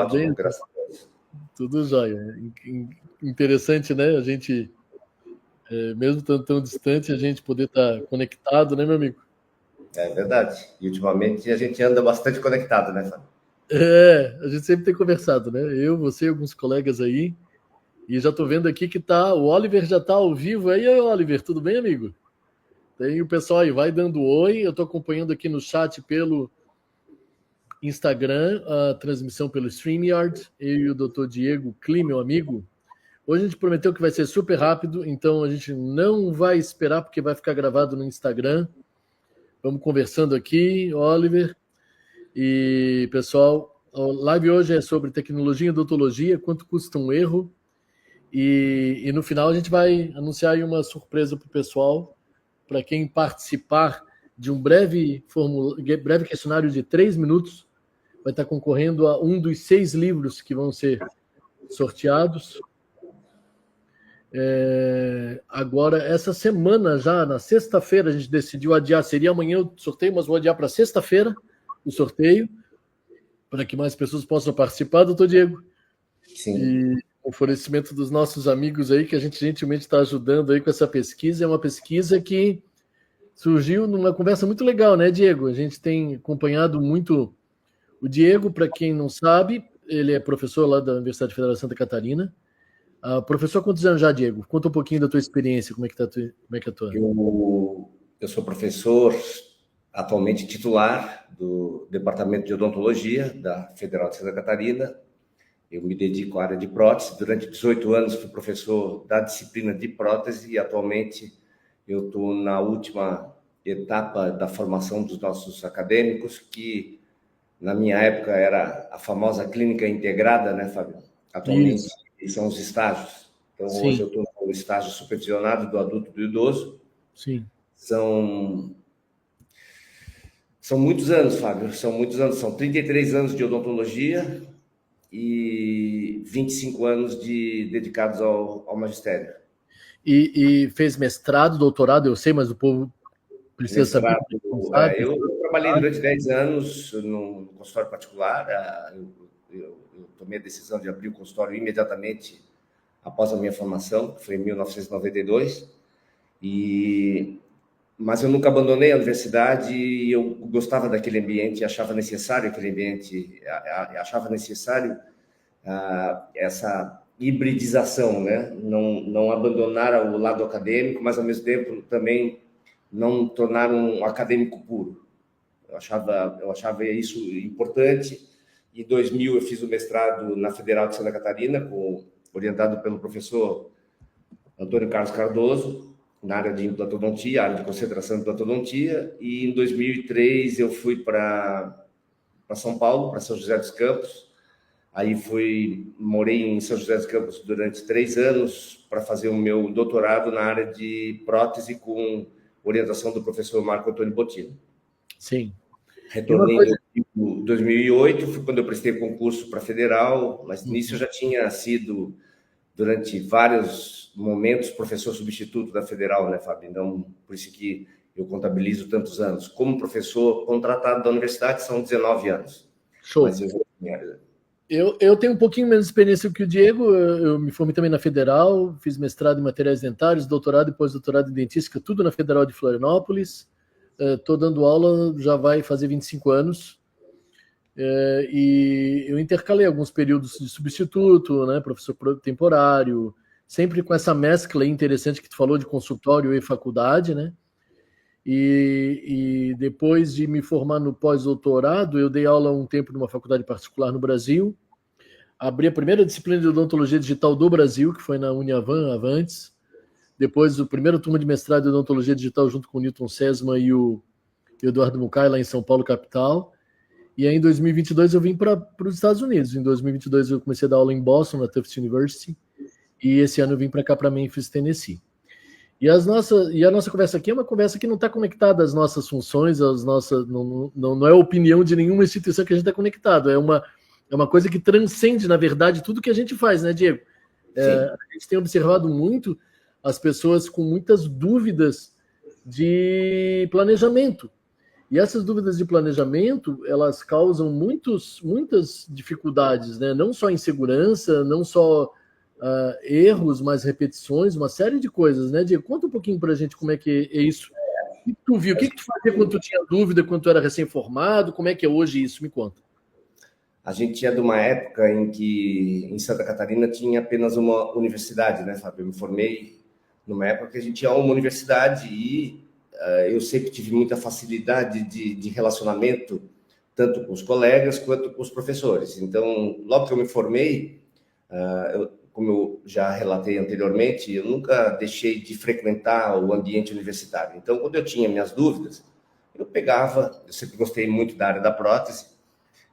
ótimo, bem? graças a Deus. Tudo jóia. Interessante, né? A gente, mesmo tão distante, a gente poder estar conectado, né, meu amigo? É verdade. E ultimamente a gente anda bastante conectado, né, Fábio? A gente sempre tem conversado, né? Eu, você e alguns colegas aí. E já tô vendo aqui que o Oliver já tá ao vivo aí. Oi, Oliver, tudo bem, amigo? Tem o pessoal aí, vai dando oi. Eu tô acompanhando aqui no chat pelo Instagram, a transmissão pelo StreamYard. Eu e o Dr. Diego Klim, meu amigo. Hoje a gente prometeu que vai ser super rápido, então a gente não vai esperar, porque vai ficar gravado no Instagram. Vamos conversando aqui, Oliver. E, pessoal, a live hoje é sobre tecnologia e odontologia, quanto custa um erro. E no final a gente vai anunciar aí uma surpresa para o pessoal, para quem participar de um breve questionário de 3 minutos, vai estar concorrendo a um dos 6 livros que vão ser sorteados. Agora, essa semana já, na sexta-feira, a gente decidiu adiar, seria amanhã o sorteio, mas vou adiar para sexta-feira o sorteio, para que mais pessoas possam participar, doutor Diego. Sim. E o oferecimento dos nossos amigos aí, que a gente gentilmente está ajudando aí com essa pesquisa, é uma pesquisa que surgiu numa conversa muito legal, né, Diego? A gente tem acompanhado muito o Diego, para quem não sabe, ele é professor lá da Universidade Federal de Santa Catarina. Professor, quantos anos já, Diego? Conta um pouquinho da tua experiência, como é que é a tua... Eu sou professor, atualmente titular do Departamento de Odontologia da Federal de Santa Catarina. Eu me dedico à área de prótese. Durante 18 anos fui professor da disciplina de prótese e atualmente eu estou na última etapa da formação dos nossos acadêmicos, que na minha época era a famosa clínica integrada, né, Fábio? Atualmente são os estágios. Então, hoje eu estou no estágio supervisionado do adulto e do idoso. Sim. São muitos anos, Fábio, são muitos anos. São 33 anos de odontologia e 25 anos dedicados ao magistério. E fez mestrado, doutorado, eu sei, mas o povo precisa saber. Eu trabalhei durante 10 anos no consultório particular. Eu tomei a decisão de abrir o consultório imediatamente após a minha formação, que foi em 1992. Mas eu nunca abandonei a universidade e eu gostava daquele ambiente, achava necessário aquele ambiente, achava necessário essa hibridização, né? Não abandonar o lado acadêmico, mas ao mesmo tempo também não tornar um acadêmico puro. Eu achava isso importante. Em 2000 eu fiz o mestrado na Federal de Santa Catarina, orientado pelo professor Antônio Carlos Cardoso, na área de implantodontia, área de concentração de implantodontia, e em 2003 eu fui para São Paulo, para São José dos Campos. Aí morei em São José dos Campos durante 3 anos para fazer o meu doutorado na área de prótese com orientação do professor Marco Antônio Bottino. Sim. Retornei em 2008, foi quando eu prestei concurso para a Federal, mas nisso eu já tinha sido, durante vários momentos, professor substituto da Federal, né, Fábio? Então, por isso que eu contabilizo tantos anos. Como professor contratado da universidade, são 19 anos. Show. Mas eu tenho um pouquinho menos de experiência que o Diego. Eu me formei também na Federal, fiz mestrado em materiais dentários, doutorado e pós-doutorado em dentística, tudo na Federal de Florianópolis. Estou dando aula, já vai fazer 25 anos. E eu intercalei alguns períodos de substituto, né, professor temporário, sempre com essa mescla interessante que tu falou de consultório e faculdade, né? E depois de me formar no pós-doutorado, eu dei aula um tempo numa faculdade particular no Brasil, abri a primeira disciplina de odontologia digital do Brasil, que foi na Uniavan, Avantes. Depois, o primeiro turma de mestrado em odontologia digital junto com o Newton Sesma e o Eduardo Mucay, lá em São Paulo, capital. E aí, em 2022, eu vim para os Estados Unidos. Em 2022, eu comecei a dar aula em Boston, na Tufts University. E esse ano eu vim para cá, para Memphis, Tennessee. E a nossa conversa aqui é uma conversa que não está conectada às nossas funções, não é a opinião de nenhuma instituição que a gente está conectado. É uma coisa que transcende, na verdade, tudo que a gente faz, né, Diego? A gente tem observado muito as pessoas com muitas dúvidas de planejamento. E essas dúvidas de planejamento, elas causam muitas dificuldades, né? Não só insegurança, não só erros, mas repetições, uma série de coisas, né? Diego, conta um pouquinho para a gente como é que é isso. O que tu viu? O que tu fazia quando tu tinha dúvida, quando tu era recém-formado? Como é que é hoje isso? Me conta. A gente é de uma época em que em Santa Catarina tinha apenas uma universidade, né, Fábio? Eu me formei numa época que a gente tinha uma universidade e eu sempre tive muita facilidade de relacionamento, tanto com os colegas quanto com os professores. Então, logo que eu me formei, como eu já relatei anteriormente, eu nunca deixei de frequentar o ambiente universitário. Então, quando eu tinha minhas dúvidas, eu sempre gostei muito da área da prótese,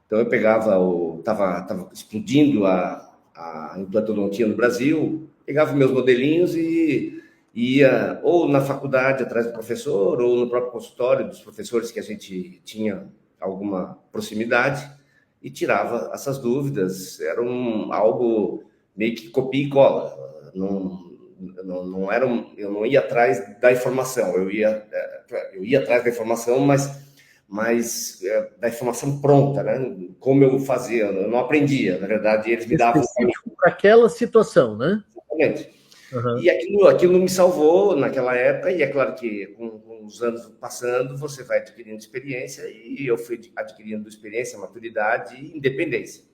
então eu pegava, tava explodindo a implantodontia no Brasil, pegava meus modelinhos e ia ou na faculdade atrás do professor, ou no próprio consultório dos professores que a gente tinha alguma proximidade, e tirava essas dúvidas. Era algo meio que copia e cola. Não era eu não ia atrás da informação, eu ia atrás da informação, mas da informação pronta, né? Como eu fazia, eu não aprendia, na verdade, eles me davam específico para aquela situação, né? exatamente. Uhum. E aquilo me salvou naquela época, e é claro que com os anos passando, você vai adquirindo experiência, e eu fui adquirindo experiência, maturidade e independência.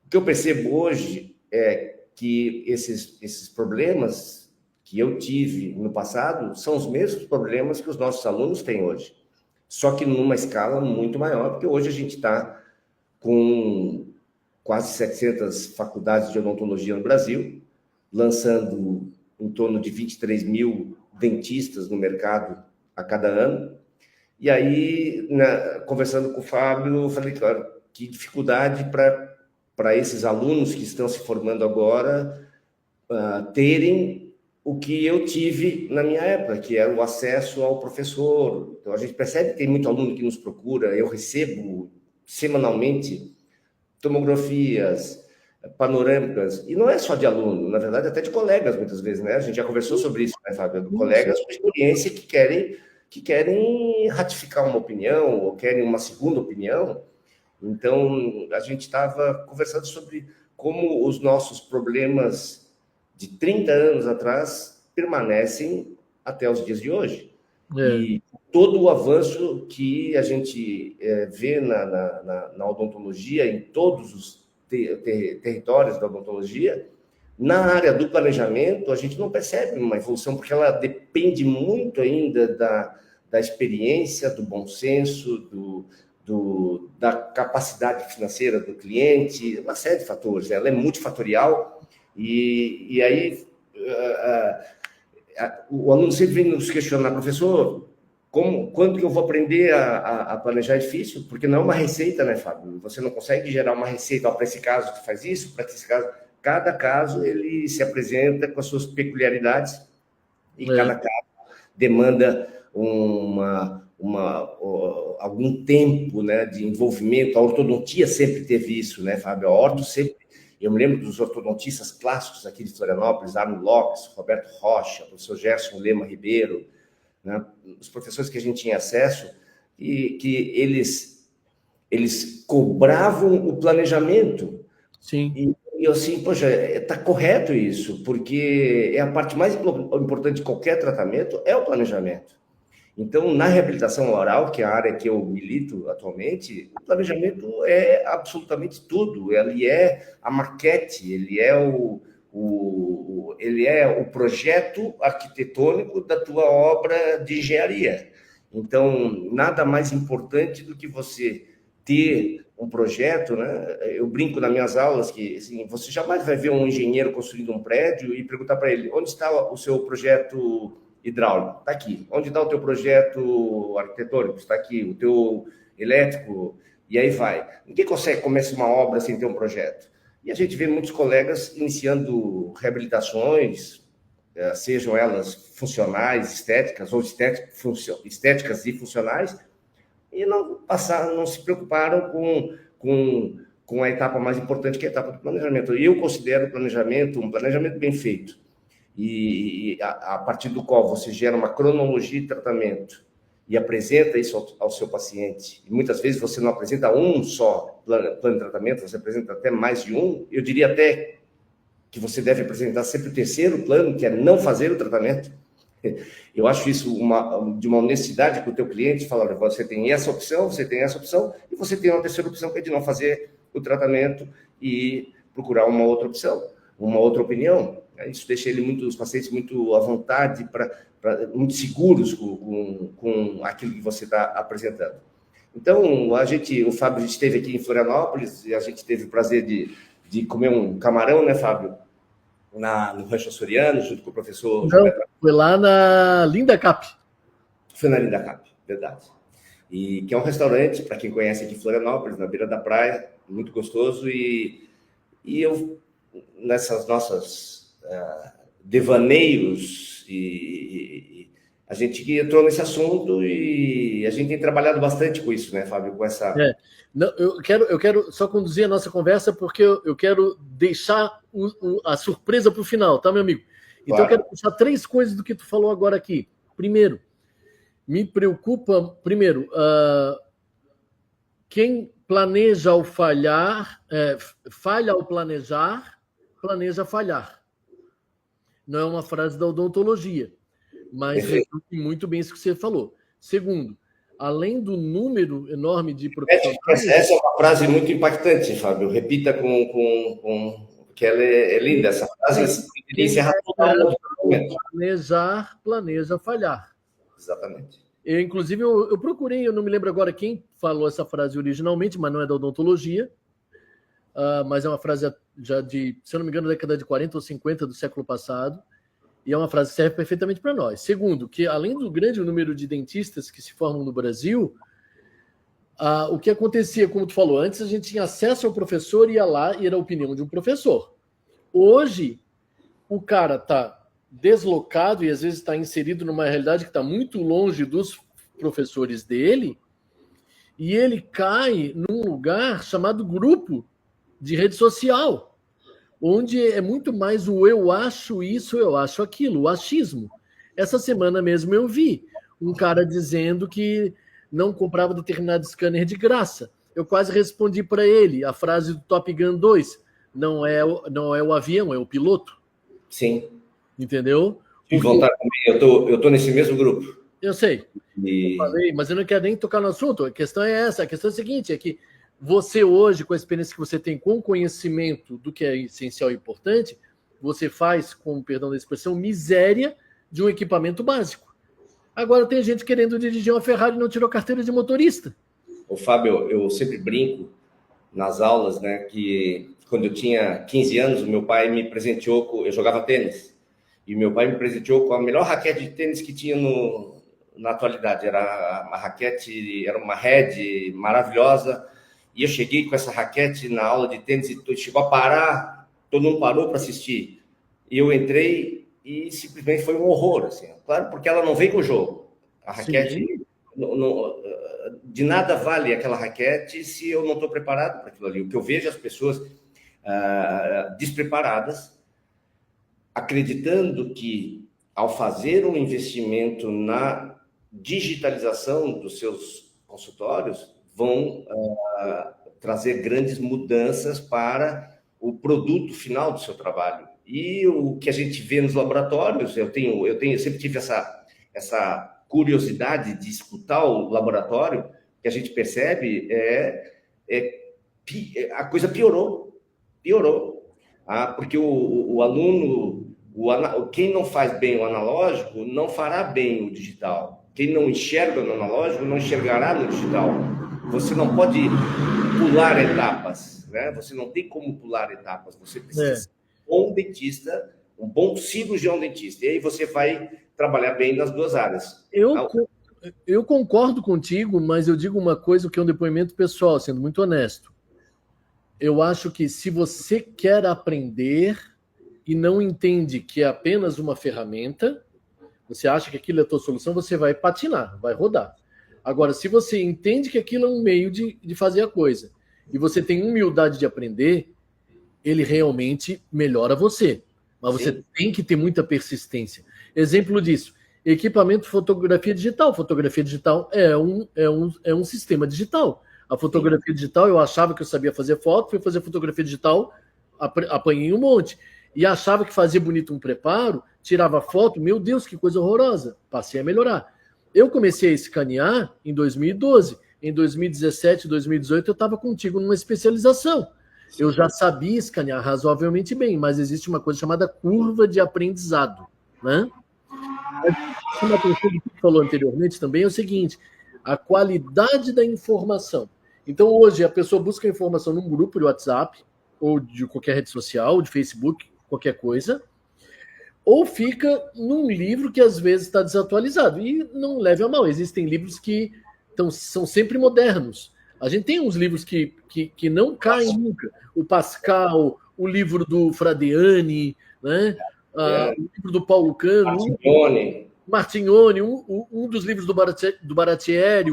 O que eu percebo hoje é que esses problemas que eu tive no passado são os mesmos problemas que os nossos alunos têm hoje, só que numa escala muito maior, porque hoje a gente está com quase 700 faculdades de odontologia no Brasil, lançando em torno de 23 mil dentistas no mercado a cada ano. E aí, conversando com o Fábio, eu falei, claro, que dificuldade para esses alunos que estão se formando agora terem o que eu tive na minha época, que era o acesso ao professor. Então, a gente percebe que tem muito aluno que nos procura, eu recebo semanalmente tomografias panorâmicas, e não é só de aluno, na verdade, até de colegas, muitas vezes, né? A gente já conversou sobre isso, né, Fábio? Colegas com experiência que querem ratificar uma opinião ou querem uma segunda opinião. Então, a gente estava conversando sobre como os nossos problemas de 30 anos atrás permanecem até os dias de hoje. E todo o avanço que a gente vê na odontologia, em todos os territórios da odontologia, na área do planejamento, a gente não percebe uma evolução, porque ela depende muito ainda da experiência, do bom senso, da capacidade financeira do cliente, uma série de fatores. Ela é multifatorial e aí o aluno sempre vem nos questionar, professor, quando que eu vou aprender a planejar? É difícil, porque não é uma receita, né, Fábio? Você não consegue gerar uma receita, para esse caso tu faz isso, para esse caso... Cada caso, ele se apresenta com as suas peculiaridades e cada caso demanda algum tempo, né, de envolvimento. A ortodontia sempre teve isso, né, Fábio? A orto sempre... Eu me lembro dos ortodontistas clássicos aqui de Florianópolis, Arno Lopes, Roberto Rocha, o professor Gerson Lema Ribeiro, né? Os professores que a gente tinha acesso, e que eles cobravam o planejamento. Sim. E eu assim, poxa, está correto isso, porque é a parte mais importante de qualquer tratamento, é o planejamento. Então, na reabilitação oral, que é a área que eu milito atualmente, o planejamento é absolutamente tudo. Ele é a maquete, ele é o projeto arquitetônico da tua obra de engenharia. Então, nada mais importante do que você ter um projeto, né? Eu brinco nas minhas aulas que assim, você jamais vai ver um engenheiro construindo um prédio e perguntar para ele onde está o seu projeto hidráulico. Está aqui. Onde está o teu projeto arquitetônico? Está aqui. O teu elétrico? E aí vai. Ninguém consegue começar uma obra sem ter um projeto. E a gente vê muitos colegas iniciando reabilitações, sejam elas funcionais, estéticas, ou estéticas e funcionais, e não se preocuparam com a etapa mais importante, que é a etapa do planejamento. Eu considero o planejamento um planejamento bem feito, e a partir do qual você gera uma cronologia de tratamento e apresenta isso ao seu paciente, e muitas vezes você não apresenta um só plano de tratamento, você apresenta até mais de um, eu diria até que você deve apresentar sempre o terceiro plano, que é não fazer o tratamento. Eu acho isso de uma honestidade com o teu cliente, falar, você tem essa opção, e você tem uma terceira opção, que é de não fazer o tratamento e procurar uma outra opção, uma outra opinião. Isso deixa os pacientes muito à vontade, muito seguros com aquilo que você está apresentando. Então, o Fábio, a gente esteve aqui em Florianópolis, e a gente teve o prazer de comer um camarão, né, Fábio? No Rancho Açoriano, junto com o professor... Não, foi lá na Linda Cap. Foi na Linda Cap, verdade. E que é um restaurante, para quem conhece aqui em Florianópolis, na beira da praia, muito gostoso. E eu, nessas nossas devaneios, a gente entrou nesse assunto e a gente tem trabalhado bastante com isso, né, Fábio? Com essa... Não, eu quero só conduzir a nossa conversa porque eu quero deixar a surpresa para o final, tá, meu amigo? Então, claro. Eu quero puxar 3 coisas do que tu falou agora aqui. Primeiro, me preocupa... quem planeja ao falhar, falha ao planejar, planeja falhar. Não é uma frase da odontologia, mas resume muito bem isso que você falou. Segundo, além do número enorme de profissionais... Essa é uma frase muito impactante, Fábio. Repita que ela é linda. Essa frase encerra todo o planejar, planeja falhar. Exatamente. Inclusive, eu procurei, eu não me lembro agora quem falou essa frase originalmente, mas não é da odontologia, mas é uma frase já se eu não me engano, da década de 40 ou 50 do século passado, e é uma frase que serve perfeitamente para nós. Segundo, que além do grande número de dentistas que se formam no Brasil, o que acontecia, como tu falou, antes a gente tinha acesso ao professor, ia lá e era a opinião de um professor. Hoje, o cara está deslocado e às vezes está inserido numa realidade que está muito longe dos professores dele, e ele cai num lugar chamado grupo de rede social, onde é muito mais o eu acho isso, eu acho aquilo, o achismo. Essa semana mesmo eu vi um cara dizendo que não comprava determinado scanner de graça. Eu quase respondi para ele a frase do Top Gun 2, não é o avião, é o piloto. Sim. Entendeu? Fique vontade também, eu tô nesse mesmo grupo. Eu sei. Eu falei, mas eu não quero nem tocar no assunto. A questão é essa. A questão é a seguinte, é que você hoje, com a experiência que você tem, com conhecimento do que é essencial e importante, você faz, com perdão da expressão, miséria de um equipamento básico. Agora tem gente querendo dirigir uma Ferrari e não tirou carteira de motorista. Ô, Fábio, eu sempre brinco nas aulas, né, que quando eu tinha 15 anos, o meu pai me presenteou, eu jogava tênis, e meu pai me presenteou com a melhor raquete de tênis que tinha na atualidade. Era uma raquete, era uma Red maravilhosa, e eu cheguei com essa raquete na aula de tênis e chegou a parar, todo mundo parou para assistir. E eu entrei e simplesmente foi um horror, assim. Claro, porque ela não vem com o jogo. A raquete, de nada vale aquela raquete se eu não estou preparado para aquilo ali. O que eu vejo as pessoas despreparadas, acreditando que ao fazer um investimento na digitalização dos seus consultórios, vão trazer grandes mudanças para o produto final do seu trabalho. E o que a gente vê nos laboratórios, eu sempre tive essa curiosidade de escutar o laboratório, que a gente percebe a coisa piorou. Porque o aluno, quem não faz bem o analógico, não fará bem o digital. Quem não enxerga no analógico, não enxergará no digital. Você não pode pular etapas, né? Você não tem como pular etapas. Você precisa ser um bom dentista, um bom cirurgião dentista. E aí você vai trabalhar bem nas duas áreas. Eu concordo contigo, mas eu digo uma coisa que é um depoimento pessoal, sendo muito honesto. Eu acho que se você quer aprender e não entende que é apenas uma ferramenta, você acha que aquilo é a tua solução, você vai patinar, vai rodar. Agora, se você entende que aquilo é um meio de fazer a coisa e você tem humildade de aprender, ele realmente melhora você. Mas você tem que ter muita persistência. Exemplo disso, equipamento fotografia digital. Fotografia digital é um sistema digital. A fotografia digital, eu achava que eu sabia fazer foto, fui fazer fotografia digital, apanhei um monte. E achava que fazia bonito um preparo, tirava foto, meu Deus, que coisa horrorosa. Passei a melhorar. Eu comecei a escanear em 2012. Em 2017, 2018, eu estava contigo numa especialização. Sim. Eu já sabia escanear razoavelmente bem, mas existe uma coisa chamada curva de aprendizado, né? Uma coisa que você falou anteriormente também é o seguinte, a qualidade da informação. Então, hoje, a pessoa busca informação num grupo de WhatsApp, ou de qualquer rede social, de Facebook, qualquer coisa, ou fica num livro que às vezes está desatualizado. E não leve a mal, existem livros que são sempre modernos. A gente tem uns livros que não caem nunca. O Pascal, o livro do Fradiani, né? O livro do Paulo Cano, Martignoni, um dos livros do Baratieri,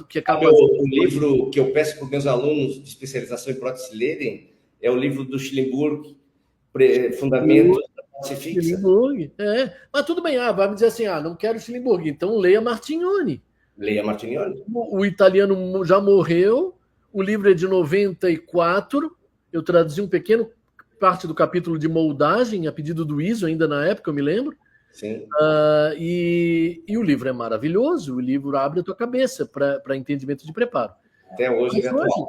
que acaba... O livro que eu peço para os meus alunos de especialização em prótese lerem é o livro do Schillenburg, Fundamentos da Prótese Fixa. Schillenburg, mas tudo bem, vai me dizer assim, não quero Schillenburg, então leia Martignoni. Leia Martignoni. O italiano já morreu, o livro é de 94, eu traduzi um pequeno parte do capítulo de moldagem, a pedido do ISO, ainda na época, eu me lembro. Sim. E o livro é maravilhoso, o livro abre a tua cabeça para entendimento de preparo. Até hoje ele é atual.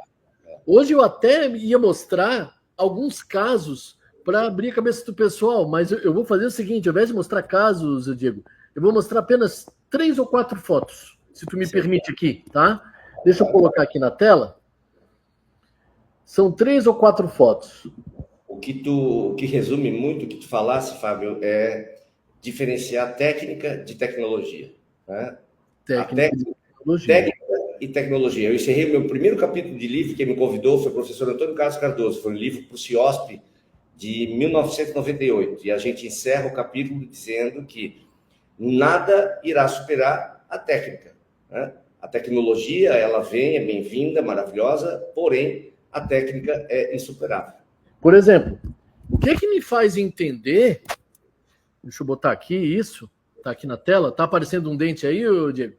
Hoje eu até ia mostrar alguns casos para abrir a cabeça do pessoal, mas eu vou fazer o seguinte, ao invés de mostrar casos, Diego, eu vou mostrar apenas 3 ou 4 fotos, se tu me permite aqui, tá? Deixa eu colocar aqui na tela. São 3 ou 4 fotos. O que resume muito o que tu falasse, Fábio, é diferenciar técnica de tecnologia. Né? Técnica e tecnologia. Eu encerrei o meu primeiro capítulo de livro, quem me convidou foi o professor Antônio Carlos Cardoso, foi um livro para o CIOSP de 1998, e a gente encerra o capítulo dizendo que nada irá superar a técnica. Né? A tecnologia, ela vem, é bem-vinda, maravilhosa, porém, a técnica é insuperável. Por exemplo, o que me faz entender... Deixa eu botar aqui isso. Tá aqui na tela. Tá aparecendo um dente aí, Diego?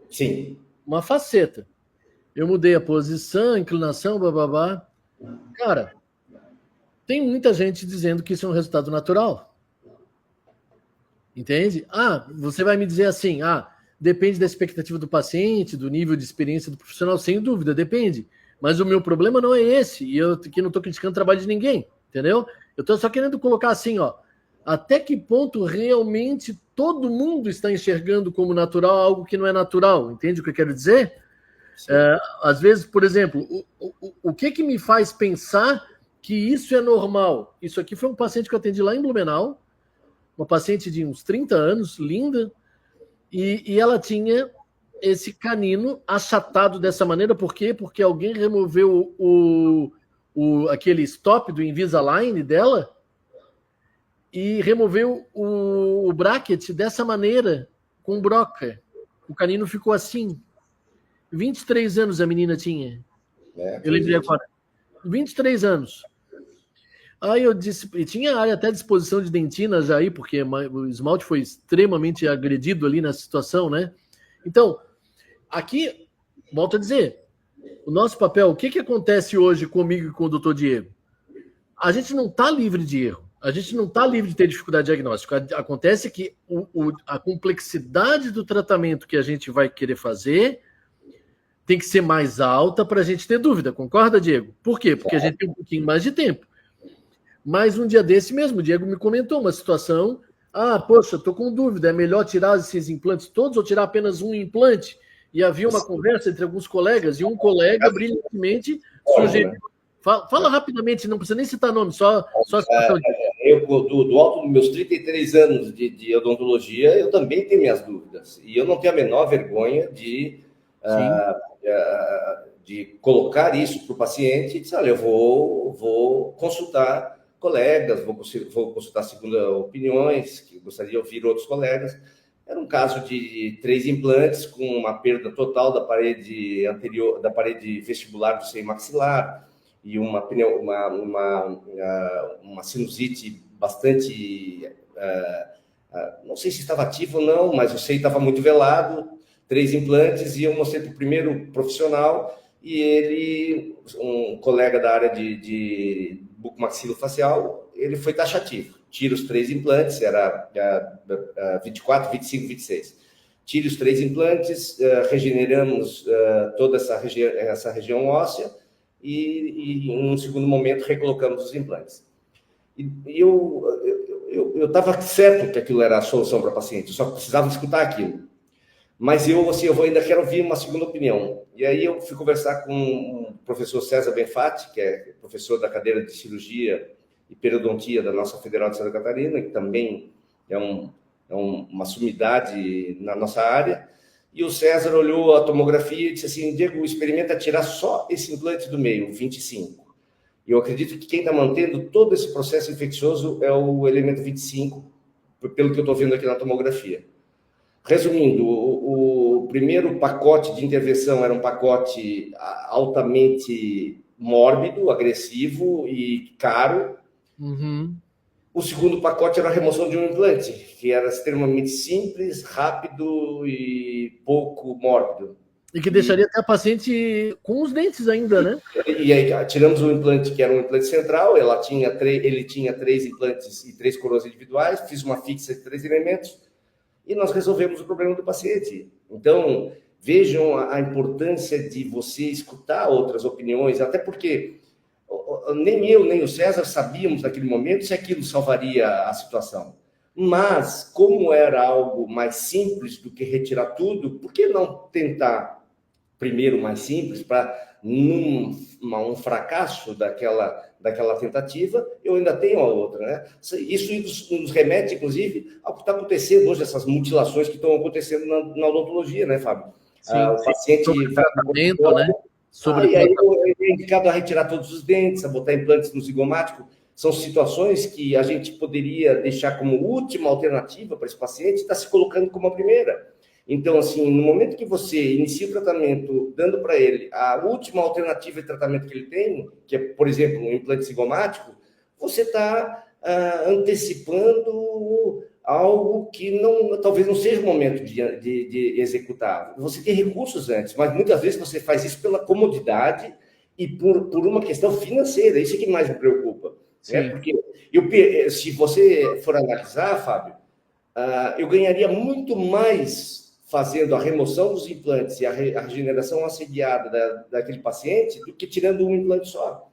Sim. Uma faceta. Eu mudei a posição, a inclinação, bababá. Cara, tem muita gente dizendo que isso é um resultado natural. Entende? Você vai me dizer assim, depende da expectativa do paciente, do nível de experiência do profissional, sem dúvida, depende. Mas o meu problema não é esse. E eu aqui não estou criticando o trabalho de ninguém, entendeu? Eu estou só querendo colocar assim, até que ponto realmente todo mundo está enxergando como natural algo que não é natural? Entende o que eu quero dizer? Às vezes, por exemplo, o que me faz pensar que isso é normal? Isso aqui foi um paciente que eu atendi lá em Blumenau, uma paciente de uns 30 anos, linda, e ela tinha esse canino achatado dessa maneira. Por quê? Porque alguém removeu aquele stop do Invisalign dela e removeu o bracket dessa maneira, com broca. O canino ficou assim. 23 anos a menina tinha. Eu lembrei agora. 23 anos. Aí eu disse, e tinha área até à disposição de dentina já aí, porque o esmalte foi extremamente agredido ali na situação, né? Então, aqui, volto a dizer, o nosso papel, o que acontece hoje comigo e com o Dr. Diego? A gente não está livre de erro. A gente não está livre de ter dificuldade diagnóstica. Acontece que a complexidade do tratamento que a gente vai querer fazer tem que ser mais alta para a gente ter dúvida. Concorda, Diego? Por quê? Porque a gente tem um pouquinho mais de tempo. Mas um dia desse mesmo, o Diego me comentou uma situação. Poxa, estou com dúvida. É melhor tirar esses implantes todos ou tirar apenas um implante? E havia uma conversa entre alguns colegas e um colega brilhantemente sugeriu. Fala rapidamente, não precisa nem citar nome, só a situação. Eu, do alto dos meus 33 anos de odontologia, eu também tenho minhas dúvidas. E eu não tenho a menor vergonha de colocar isso para o paciente e dizer, olha, eu vou consultar colegas, vou consultar segunda opiniões, que gostaria de ouvir outros colegas. Era um caso de 3 implantes com uma perda total da parede anterior, da parede vestibular do seio maxilar, e uma sinusite bastante não sei se estava ativo ou não, mas eu sei que estava muito velado, 3 implantes, e eu mostrei para o primeiro profissional, e ele, um colega da área de bucomaxilofacial, ele foi taxativo. Tira os 3 implantes, era 24, 25, 26. Tira os 3 implantes, regeneramos toda essa região óssea, e em um segundo momento recolocamos os implantes. E eu estava certo que aquilo era a solução para o paciente, eu só precisava escutar aquilo. Mas eu ainda quero ouvir uma segunda opinião. E aí eu fui conversar com o professor César Benfatti, que é professor da cadeira de cirurgia e periodontia da nossa Federal de Santa Catarina, que também é uma sumidade na nossa área. E o César olhou a tomografia e disse assim: Diego, experimenta tirar só esse implante do meio, 25. E eu acredito que quem está mantendo todo esse processo infeccioso é o elemento 25, pelo que eu estou vendo aqui na tomografia. Resumindo, o primeiro pacote de intervenção era um pacote altamente mórbido, agressivo e caro. Uhum. O segundo pacote era a remoção de um implante, que era extremamente simples, rápido e pouco mórbido. E que deixaria até a paciente com os dentes ainda, né? E aí tiramos um implante que era um implante central, ele tinha 3 implantes e 3 coroas individuais, fiz uma fixa de 3 elementos, e nós resolvemos o problema do paciente. Então, vejam a importância de você escutar outras opiniões, até porque nem eu, nem o César sabíamos naquele momento se aquilo salvaria a situação. Mas, como era algo mais simples do que retirar tudo, por que não tentar primeiro mais simples, para um fracasso daquela tentativa, eu ainda tenho a outra, né? Isso nos remete, inclusive, ao que está acontecendo hoje, essas mutilações que estão acontecendo na odontologia, né, Fábio? Sim, o paciente tratamento, né? E aí é indicado a retirar todos os dentes, a botar implantes no zigomático. São situações que a gente poderia deixar como última alternativa para esse paciente, está se colocando como a primeira. Então, assim, no momento que você inicia o tratamento, dando para ele a última alternativa de tratamento que ele tem, que é, por exemplo, um implante zigomático, você está antecipando algo que talvez não seja o momento de executar. Você tem recursos antes, mas muitas vezes você faz isso pela comodidade e por uma questão financeira. Isso é que mais me preocupa. Né? Porque se você for analisar, Fábio, eu ganharia muito mais fazendo a remoção dos implantes e a regeneração assediada daquele paciente do que tirando um implante só.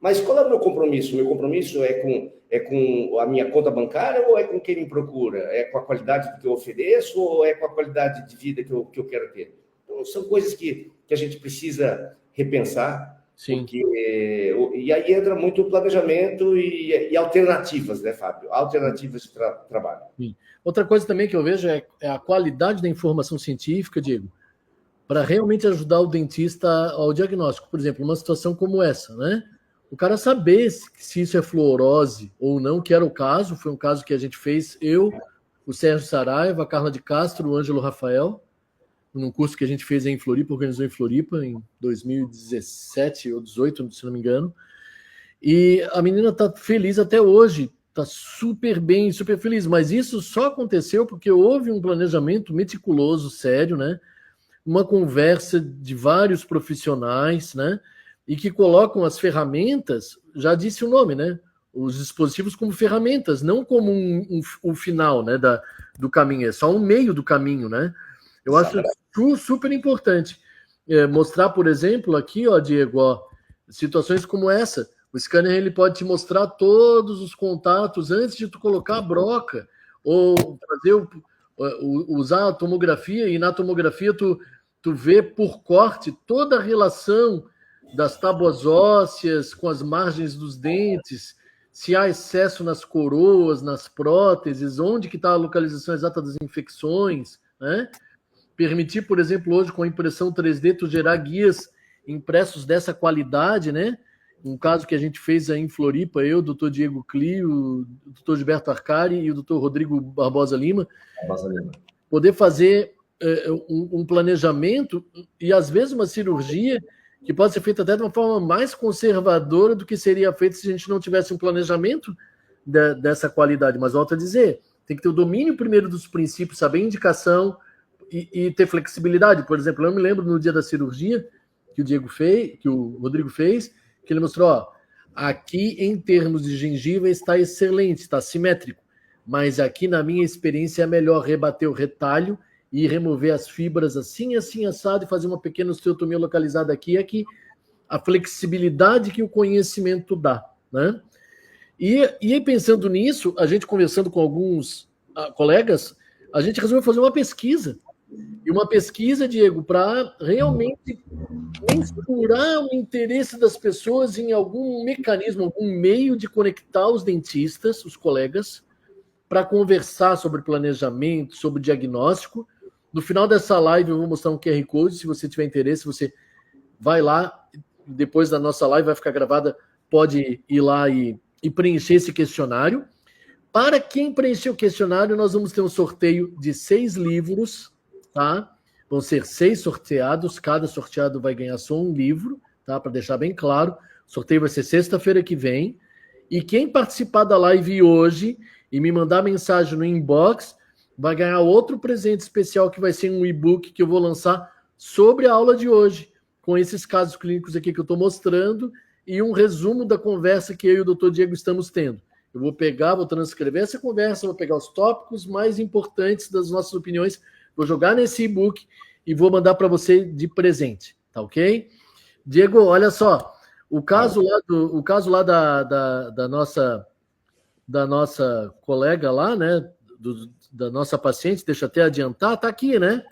Mas qual é o meu compromisso? Meu compromisso é com a minha conta bancária ou é com quem me procura? É com a qualidade do que eu ofereço ou é com a qualidade de vida que eu quero ter? Então, são coisas que a gente precisa repensar. Sim. E aí entra muito o planejamento e alternativas, né, Fábio? Alternativas de trabalho. Sim. Outra coisa também que eu vejo é a qualidade da informação científica, Diego, para realmente ajudar o dentista ao diagnóstico. Por exemplo, uma situação como essa, né? O cara saber se isso é fluorose ou não, que era o caso, foi um caso que a gente fez, eu, o Sérgio Saraiva, a Carla de Castro, o Ângelo Rafael, num curso que a gente fez em Floripa, organizou em Floripa em 2017 ou 2018, se não me engano. E a menina está feliz até hoje, está super bem, super feliz, mas isso só aconteceu porque houve um planejamento meticuloso, sério, né? Uma conversa de vários profissionais, né? E que colocam as ferramentas, já disse o nome, né? Os dispositivos como ferramentas, não como um final, né? Do caminho, é só um meio do caminho, né? Eu acho super importante mostrar, por exemplo, aqui, ó, Diego, ó, situações como essa. O scanner ele pode te mostrar todos os contatos antes de tu colocar a broca, ou fazer usar a tomografia, e na tomografia tu vê por corte toda a relação das tábuas ósseas com as margens dos dentes, se há excesso nas coroas, nas próteses, onde que está a localização exata das infecções, né? Permitir, por exemplo, hoje com a impressão 3D, tu gerar guias impressos dessa qualidade, né? Um caso que a gente fez aí em Floripa, eu, o doutor Diego Clio, o doutor Gilberto Arcari e o doutor Rodrigo Barbosa Lima. Poder fazer um planejamento e, às vezes, uma cirurgia que pode ser feita até de uma forma mais conservadora do que seria feita se a gente não tivesse um planejamento dessa qualidade. Mas volto a dizer, Tem que ter o domínio primeiro dos princípios, saber a indicação e ter flexibilidade. Por exemplo, eu me lembro no dia da cirurgia que o Diego fez, que o Rodrigo fez, que ele mostrou, ó, aqui em termos de gengiva está excelente, está simétrico, mas aqui na minha experiência é melhor rebater o retalho e remover as fibras assim, assim, assado e fazer uma pequena osteotomia localizada aqui e aqui. A flexibilidade que o conhecimento dá, né? E aí, pensando nisso, a gente conversando com alguns colegas, a gente resolveu fazer uma pesquisa. E uma pesquisa, Diego, para realmente mensurar o interesse das pessoas em algum mecanismo, algum meio de conectar os dentistas, os colegas, para conversar sobre planejamento, sobre diagnóstico. No final dessa live eu vou mostrar um QR Code, se você tiver interesse, você vai lá, depois da nossa live vai ficar gravada, pode ir lá e preencher esse questionário. Para quem preencher o questionário, nós vamos ter um sorteio de 6 livros, tá? Vão ser 6 sorteados, cada sorteado vai ganhar só um livro, tá? Para deixar bem claro. O sorteio vai ser sexta-feira que vem. E quem participar da live hoje e me mandar mensagem no inbox, vai ganhar outro presente especial que vai ser um e-book que eu vou lançar sobre a aula de hoje, com esses casos clínicos aqui que eu estou mostrando e um resumo da conversa que eu e o Dr. Diego estamos tendo. Eu vou pegar, vou transcrever essa conversa, vou pegar os tópicos mais importantes das nossas opiniões, vou jogar nesse e-book e vou mandar para você de presente, tá ok? Diego, olha só, o caso lá da nossa colega lá, né, da nossa paciente, deixa eu até adiantar, tá aqui, né?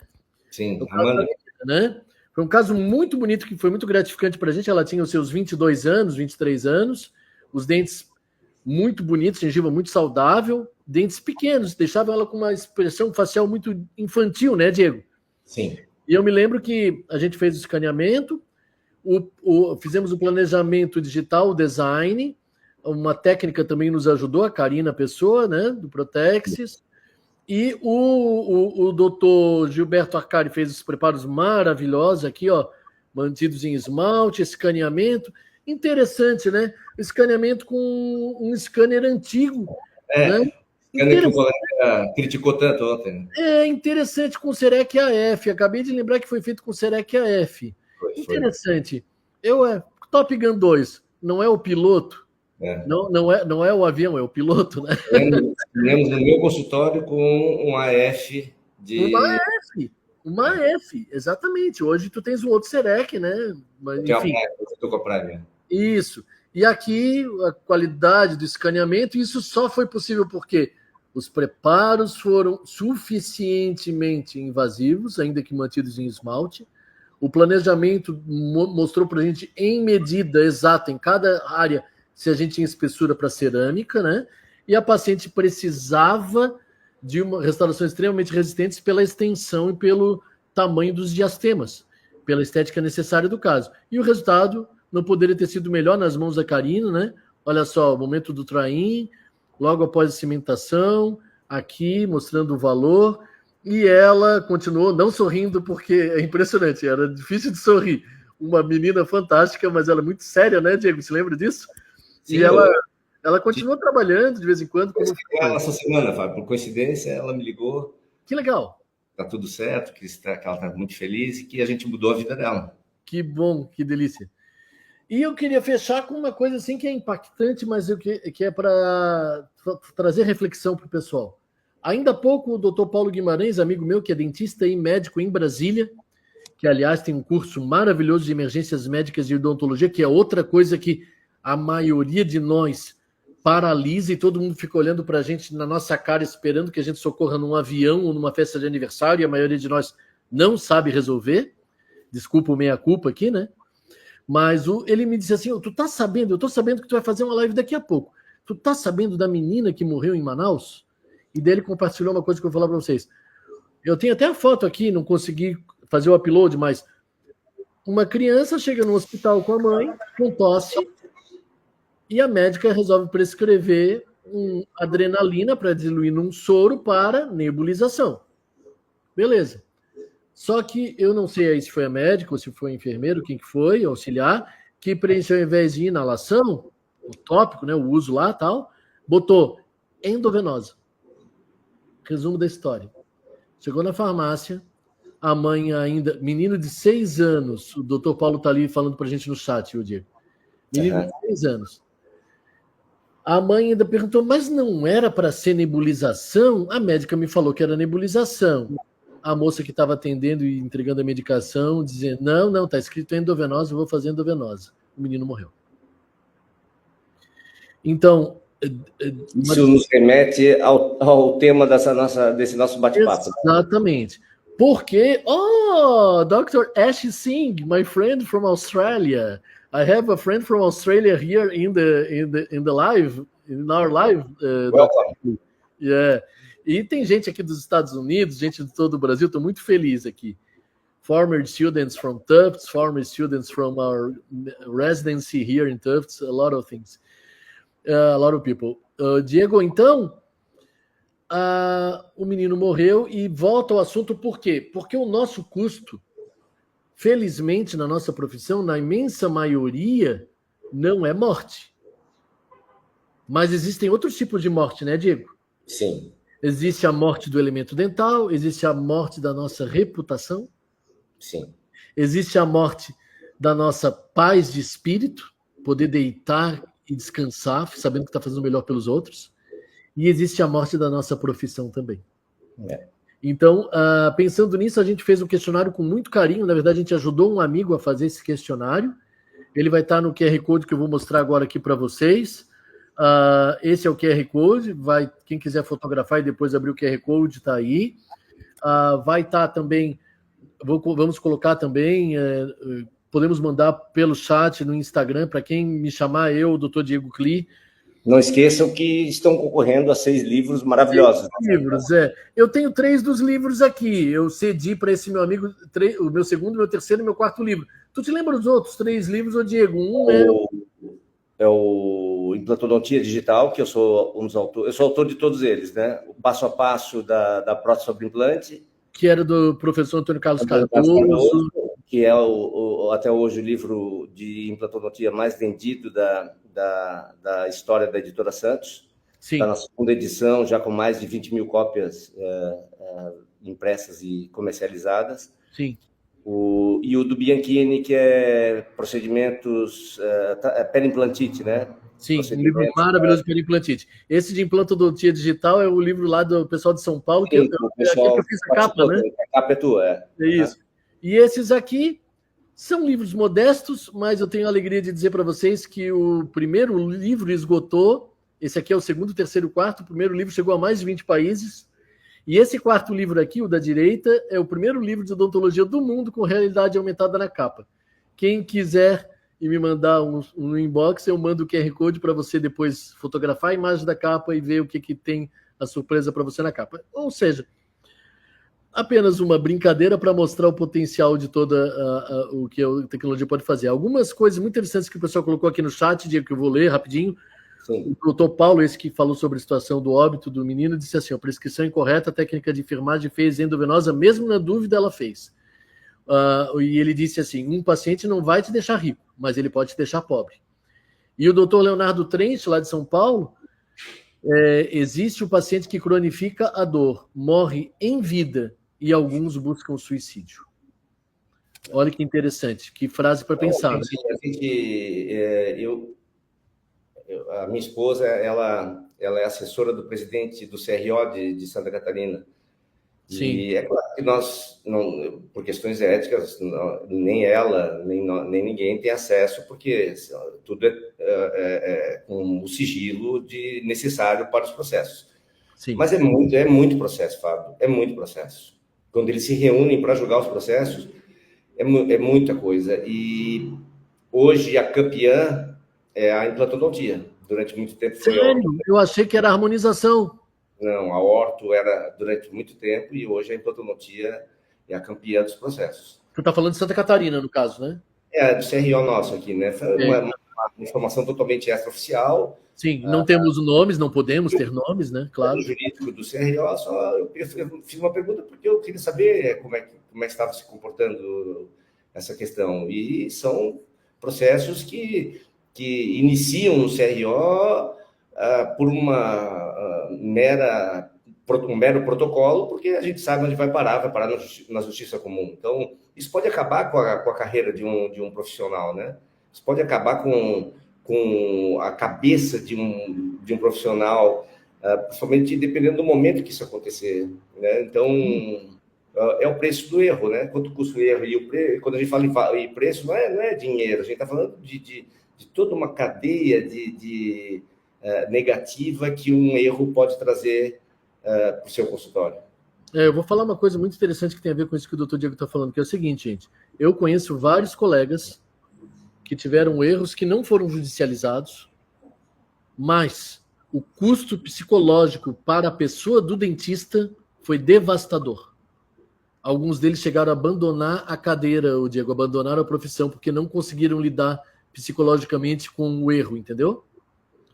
Sim, Amanda. Né? Foi um caso muito bonito, que foi muito gratificante para a gente. Ela tinha os seus 22 anos, 23 anos, os dentes muito bonitos, gengiva muito saudável, dentes pequenos, deixavam ela com uma expressão facial muito infantil, né, Diego? Sim. E eu me lembro que a gente fez o escaneamento, fizemos o planejamento digital, o design, uma técnica também nos ajudou, a Karina Pessoa, né, do Protexis, e o doutor Gilberto Arcari fez os preparos maravilhosos aqui, ó, mantidos em esmalte, escaneamento. Interessante, né? Escaneamento com um scanner antigo. Né? Scanner que o colega criticou tanto ontem. É interessante, com o Serec AF. Acabei de lembrar que foi feito com o Serec AF. Interessante. Top Gun 2 não é o piloto? É. Não é o avião, é o piloto, né? Tivemos no meu consultório com um AF de... Uma AF, exatamente. Hoje tu tens um outro Serec, né? Mas, enfim. Estou com a Prime. Isso. E aqui, a qualidade do escaneamento, isso só foi possível porque os preparos foram suficientemente invasivos, ainda que mantidos em esmalte. O planejamento mostrou para a gente, em medida exata, em cada área, se a gente tinha espessura para cerâmica, né? E a paciente precisava de uma restauração extremamente resistente pela extensão e pelo tamanho dos diastemas, pela estética necessária do caso. E o resultado não poderia ter sido melhor nas mãos da Karina, né? Olha só, o momento do traim, logo após a cimentação, aqui mostrando o valor, e ela continuou não sorrindo, porque é impressionante, era difícil de sorrir. Uma menina fantástica, mas ela é muito séria, né, Diego? Você lembra disso? Sim, e ela continua trabalhando de vez em quando. Ela essa semana, Fábio, por coincidência, ela me ligou. Que legal. Tá tudo certo, que ela tá muito feliz e que a gente mudou a vida dela. Que bom, que delícia. E eu queria fechar com uma coisa assim que é impactante, mas que é para trazer reflexão para o pessoal. Ainda há pouco, o Dr. Paulo Guimarães, amigo meu, que é dentista e médico em Brasília, que, aliás, tem um curso maravilhoso de emergências médicas e odontologia, que é outra coisa que a maioria de nós paralisa e todo mundo fica olhando para a gente na nossa cara, esperando que a gente socorra num avião ou numa festa de aniversário, e a maioria de nós não sabe resolver. Desculpa o meia-culpa aqui, né? Mas ele me disse assim, tu tá sabendo, eu tô sabendo que tu vai fazer uma live daqui a pouco. Tu tá sabendo da menina que morreu em Manaus? E daí ele compartilhou uma coisa que eu vou falar para vocês. Eu tenho até a foto aqui, não consegui fazer o upload, mas uma criança chega no hospital com a mãe, com tosse, e a médica resolve prescrever adrenalina para diluir num soro para nebulização. Beleza. Só que eu não sei aí se foi a médica ou se foi o enfermeiro, quem que foi, auxiliar, que preencheu ao invés de inalação, o tópico, né, o uso lá tal, botou endovenosa. Resumo da história. Chegou na farmácia, a mãe ainda, menino de 6 anos, o doutor Paulo está ali falando para a gente no chat, o Diego. Menino de 6 anos. A mãe ainda perguntou, mas não era para ser nebulização? A médica me falou que era nebulização. A moça que estava atendendo e entregando a medicação, dizendo, não, está escrito endovenosa, eu vou fazer endovenosa. O menino morreu. Então... Isso nos remete ao tema desse nosso bate-papo. Exatamente. Porque, Dr. Ash Singh, my friend from Australia. I have a friend from Australia here in the live, in our live. Welcome. Yeah. E tem gente aqui dos Estados Unidos, gente de todo o Brasil, estou muito feliz aqui. Former students from Tufts, former students from our residency here in Tufts, a lot of things. A lot of people. Diego, então, o menino morreu e volta ao assunto por quê? Porque o nosso custo, felizmente, na nossa profissão, na imensa maioria, não é morte. Mas existem outros tipos de morte, né, Diego? Sim. Existe a morte do elemento dental, existe a morte da nossa reputação. Sim. Existe a morte da nossa paz de espírito, poder deitar e descansar, sabendo que está fazendo o melhor pelos outros. E existe a morte da nossa profissão também. Então, pensando nisso, a gente fez um questionário com muito carinho. Na verdade, a gente ajudou um amigo a fazer esse questionário. Ele vai estar no QR Code que eu vou mostrar agora aqui para vocês. Esse é o QR Code. Quem quiser fotografar e depois abrir o QR Code, está aí. Vai estar também... Vamos colocar também... podemos mandar pelo chat no Instagram, para quem me chamar, eu, o Dr. Diego Klee. Não esqueçam que estão concorrendo a 6 livros maravilhosos. 6 livros, Eu tenho 3 dos livros aqui. Eu cedi para esse meu amigo o meu segundo, meu terceiro e meu quarto livro. Tu te lembra dos outros 3 livros, ô Diego? É o Implantodontia Digital, que eu sou um dos autores. Eu sou autor de todos eles, né? O Passo a Passo da prótese sobre implante. Que era do professor Antônio Carlos Cardoso. Que é até hoje o livro de implantodontia mais vendido da história da Editora Santos. Está na segunda edição, já com mais de 20 mil cópias impressas e comercializadas. Sim. E o do Bianchini, que é procedimentos perimplantite, né? Sim, um livro maravilhoso de perimplantite. Esse de implantodontia digital é o livro lá do pessoal de São Paulo, que eu fiz a capa, né? A capa é tua, É isso. E esses aqui são livros modestos, mas eu tenho a alegria de dizer para vocês que o primeiro livro esgotou. Esse aqui é o segundo, terceiro, quarto. O primeiro livro chegou a mais de 20 países. E esse quarto livro aqui, o da direita, é o primeiro livro de odontologia do mundo com realidade aumentada na capa. Quem quiser e me mandar um inbox, eu mando o QR Code para você depois fotografar a imagem da capa e ver o que tem a surpresa para você na capa. Ou seja, apenas uma brincadeira para mostrar o potencial de toda o que a tecnologia pode fazer. Algumas coisas muito interessantes que o pessoal colocou aqui no chat, Diego, que eu vou ler rapidinho. Sim. O doutor Paulo, esse que falou sobre a situação do óbito do menino, disse assim, a prescrição incorreta, a técnica de enfermagem fez endovenosa, mesmo na dúvida ela fez. E ele disse assim, um paciente não vai te deixar rico, mas ele pode te deixar pobre. E o doutor Leonardo Trench, lá de São Paulo, existe o paciente que cronifica a dor, morre em vida, e alguns buscam suicídio. Olha que interessante, que frase para pensar. A minha esposa, ela é assessora do presidente do CRO de Santa Catarina. Sim. E é claro que nós, por questões éticas, nem ela, nem ninguém tem acesso, porque tudo é com o sigilo necessário para os processos. Sim. Mas é muito processo, Fábio, é muito processo. Quando eles se reúnem para julgar os processos, é muita coisa. E hoje a campeã é a implantodontia. Durante muito tempo foi Sério? Eu achei que era a harmonização. Não, a orto era durante muito tempo e hoje a implantodontia é a campeã dos processos. Você está falando de Santa Catarina, no caso, né? É, do CRO nosso aqui, né? Foi uma informação totalmente extraoficial. Sim, não temos nomes, não podemos ter nomes, né? Claro. O jurídico do CRO, eu fiz uma pergunta porque eu queria saber como é que estava se comportando essa questão. E são processos que iniciam no CRO por uma mera um mero protocolo, porque a gente sabe onde vai parar na justiça comum. Então, isso pode acabar com a carreira de um profissional, né? Isso pode acabar com a cabeça de um profissional, principalmente dependendo do momento que isso acontecer, né? Então, é o preço do erro, né? Quanto custa o erro? Quando a gente fala em preço, não é dinheiro, a gente está falando de toda uma cadeia negativa que um erro pode trazer para o seu consultório. Eu vou falar uma coisa muito interessante que tem a ver com isso que o doutor Diego está falando, que é o seguinte, gente. Eu conheço vários colegas que tiveram erros que não foram judicializados, mas o custo psicológico para a pessoa do dentista foi devastador. Alguns deles chegaram a abandonar a cadeira, o Diego, abandonaram a profissão, porque não conseguiram lidar psicologicamente com o erro, entendeu?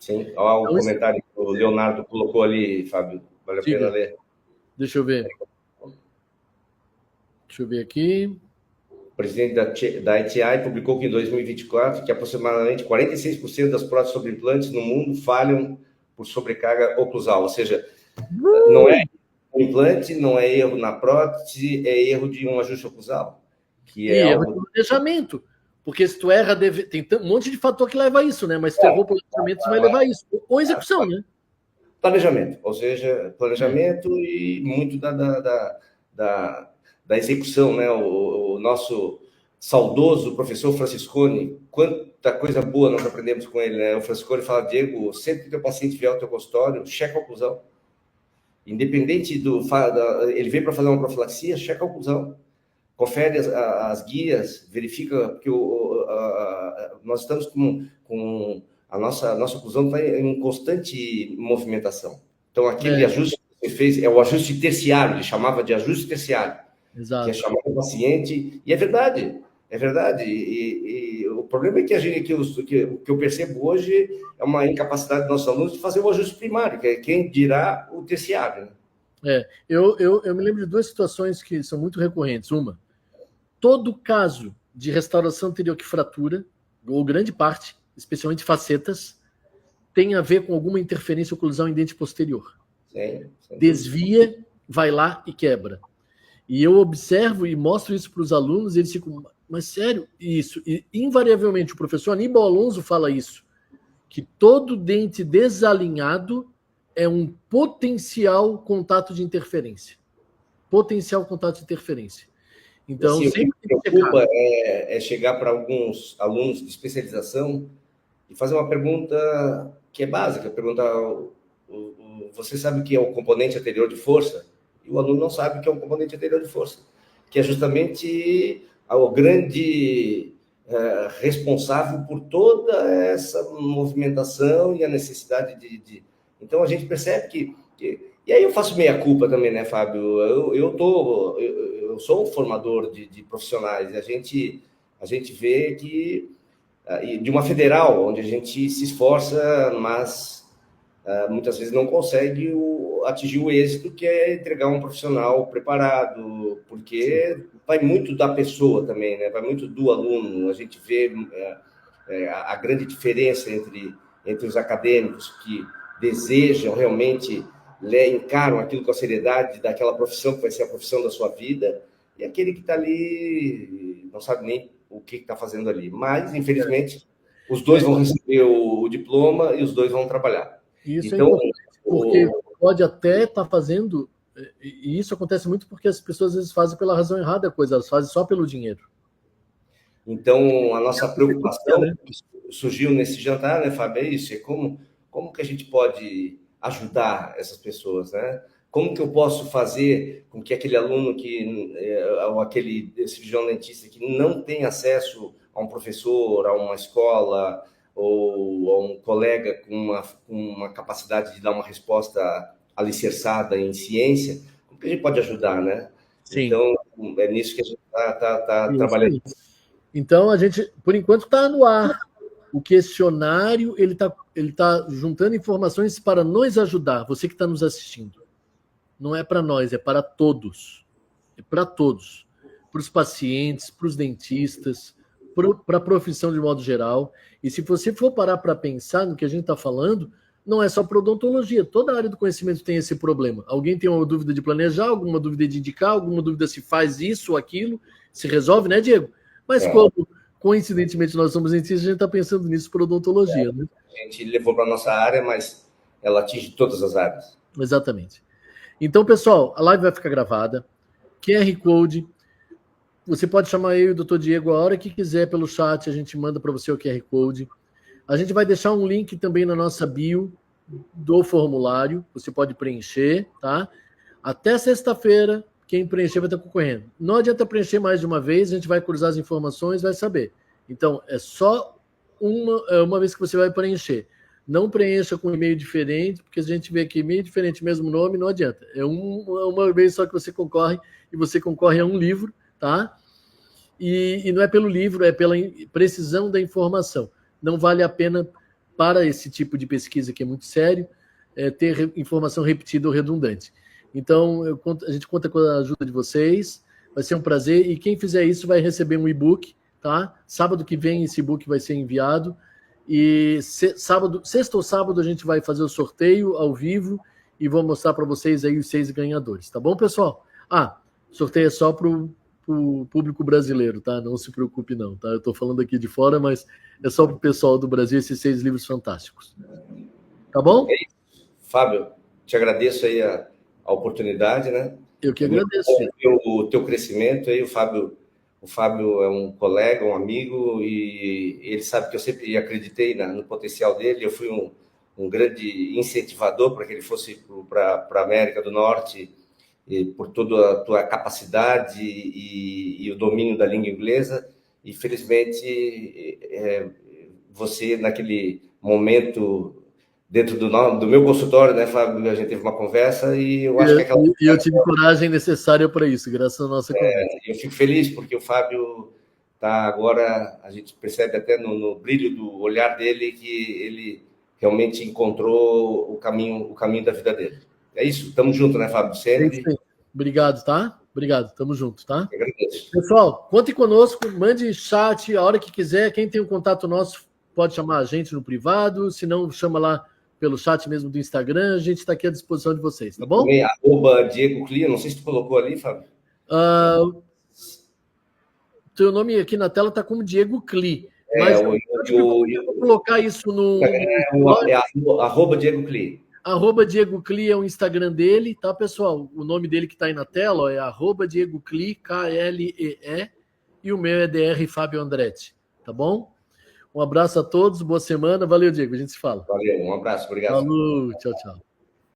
Sim, olha o comentário que o Leonardo colocou ali, Fábio. Vale a pena ler. Deixa eu ver. Deixa eu ver aqui. O presidente da ETI publicou que em 2024 que aproximadamente 46% das próteses sobre implantes no mundo falham por sobrecarga oclusal. Ou seja, não é o implante, não é erro na prótese, é erro de um ajuste oclusal. Que é erro de planejamento. Porque se tu erra, tem um monte de fator que leva a isso, né? Mas se tu errou o planejamento, você vai levar a isso. Ou execução, né? Planejamento, ou seja, planejamento e muito da execução, né? O nosso saudoso professor Franciscone, quanta coisa boa nós aprendemos com ele, né? O Franciscone fala, Diego, sempre que teu paciente vier ao teu consultório, checa a oclusão. Independente ele veio para fazer uma profilaxia, checa a oclusão. Confere as guias, verifica, porque nós estamos com a nossa oclusão está em constante movimentação. Então, aquele ajuste que você fez é o ajuste terciário, ele chamava de ajuste terciário. Exato. Que é chamar o paciente, e é verdade. E o problema é que o que eu percebo hoje é uma incapacidade dos nossos alunos de fazer o ajuste primário, que é quem dirá o terciário. Né? Eu me lembro de duas situações que são muito recorrentes. Uma, todo caso de restauração anterior que fratura, ou grande parte, especialmente facetas, tem a ver com alguma interferência oclusal em dente posterior. Sim. Desvia, vai lá e quebra. E eu observo e mostro isso para os alunos, e eles ficam, mas sério, isso. E invariavelmente o professor Aníbal Alonso fala isso, que todo dente desalinhado é um potencial contato de interferência. Potencial contato de interferência. Então, assim, sempre o que me preocupa é chegar para alguns alunos de especialização e fazer uma pergunta que é básica, perguntar, você sabe o que é o componente anterior de força? E o aluno não sabe o que é um componente anterior de força, que é justamente o grande responsável por toda essa movimentação e a necessidade de... Então, a gente percebe que... E aí eu faço meia-culpa também, né, Fábio? Eu sou um formador de profissionais, e a gente vê que... de uma federal, onde a gente se esforça, mas muitas vezes não consegue atingir o êxito, que é entregar um profissional preparado, porque vai muito da pessoa também, né? Vai muito do aluno. A gente vê a grande diferença entre os acadêmicos que desejam realmente, encaram aquilo com a seriedade daquela profissão que vai ser a profissão da sua vida, e aquele que está ali não sabe nem o que está fazendo ali. Mas, infelizmente, os dois vão receber o diploma e os dois vão trabalhar. Isso então, é importante, porque pode até estar fazendo, e isso acontece muito porque as pessoas às vezes fazem pela razão errada a coisa, elas fazem só pelo dinheiro. Então, a nossa preocupação surgiu nesse jantar, né, Fábio? É isso, é como que a gente pode ajudar essas pessoas, né? Como que eu posso fazer com que aquele aluno ou aquele cirurgião dentista que não tem acesso a um professor, a uma escola, ou a um colega com uma capacidade de dar uma resposta alicerçada em ciência, como que a gente pode ajudar, né? Sim. Então, é nisso que a gente está trabalhando. Então, a gente, por enquanto, está no ar. O questionário, ele tá juntando informações para nos ajudar, você que está nos assistindo. Não é para nós, é para todos. É para todos. Para os pacientes, para os dentistas, para a profissão de modo geral. E se você for parar para pensar no que a gente está falando, não é só para odontologia, toda a área do conhecimento tem esse problema. Alguém tem uma dúvida de planejar, alguma dúvida de indicar, alguma dúvida se faz isso ou aquilo, se resolve, né, Diego? Mas como, coincidentemente, nós somos dentistas, a gente está pensando nisso para odontologia. Né? A gente levou para a nossa área, mas ela atinge todas as áreas. Exatamente. Então, pessoal, a live vai ficar gravada. QR Code. Você pode chamar eu e o Dr. Diego a hora que quiser pelo chat, a gente manda para você o QR Code. A gente vai deixar um link também na nossa bio do formulário, você pode preencher, tá? Até sexta-feira, quem preencher vai estar concorrendo. Não adianta preencher mais de uma vez, a gente vai cruzar as informações, vai saber. Então, é só uma vez que você vai preencher. Não preencha com e-mail diferente, porque se a gente vê que e-mail diferente, mesmo nome, não adianta. É uma vez só que você concorre, e você concorre a um livro, tá? E não é pelo livro, é pela precisão da informação. Não vale a pena, para esse tipo de pesquisa que é muito sério, ter informação repetida ou redundante. Então, a gente conta com a ajuda de vocês, vai ser um prazer, e quem fizer isso vai receber um e-book, tá? Sábado que vem esse e-book vai ser enviado, e sexta ou sábado a gente vai fazer o sorteio ao vivo, e vou mostrar para vocês aí os 6 ganhadores, tá bom, pessoal? Sorteio é só para o público brasileiro, tá? Não se preocupe não, tá? Eu estou falando aqui de fora, mas é só para o pessoal do Brasil esses 6 livros fantásticos. Tá bom? É isso. Fábio, te agradeço aí a oportunidade, né? Eu que agradeço. O teu crescimento aí, o Fábio é um colega, um amigo, e ele sabe que eu sempre acreditei no potencial dele. Eu fui um grande incentivador para que ele fosse para a América do Norte, e por toda a tua capacidade e o domínio da língua inglesa. E, felizmente, você, naquele momento, dentro do meu consultório, né, Fábio, a gente teve uma conversa e eu acho que eu tive coragem necessária para isso, graças à nossa conversa. Eu fico feliz porque o Fábio está agora, a gente percebe até no brilho do olhar dele que ele realmente encontrou o caminho da vida dele. É isso, estamos juntos, né, Fábio? Sempre. Obrigado, tá? Obrigado, tamo junto, tá? Pessoal, contem conosco, mande chat a hora que quiser. Quem tem um contato nosso pode chamar a gente no privado, se não, chama lá pelo chat mesmo do Instagram, a gente está aqui à disposição de vocês, tá bom? Também, @Diego Cli, não sei se tu colocou ali, Fábio. Teu nome aqui na tela está como Diego Cli. Mas eu vou colocar isso no... @Diego Cli. @Diego Cli é o Instagram dele, tá, pessoal? O nome dele que está aí na tela ó, é @Diego Cli, Klee, e o meu é DR Fábio Andretti, tá bom? Um abraço a todos, boa semana. Valeu, Diego, a gente se fala. Valeu, um abraço, obrigado. Falou, tchau, tchau.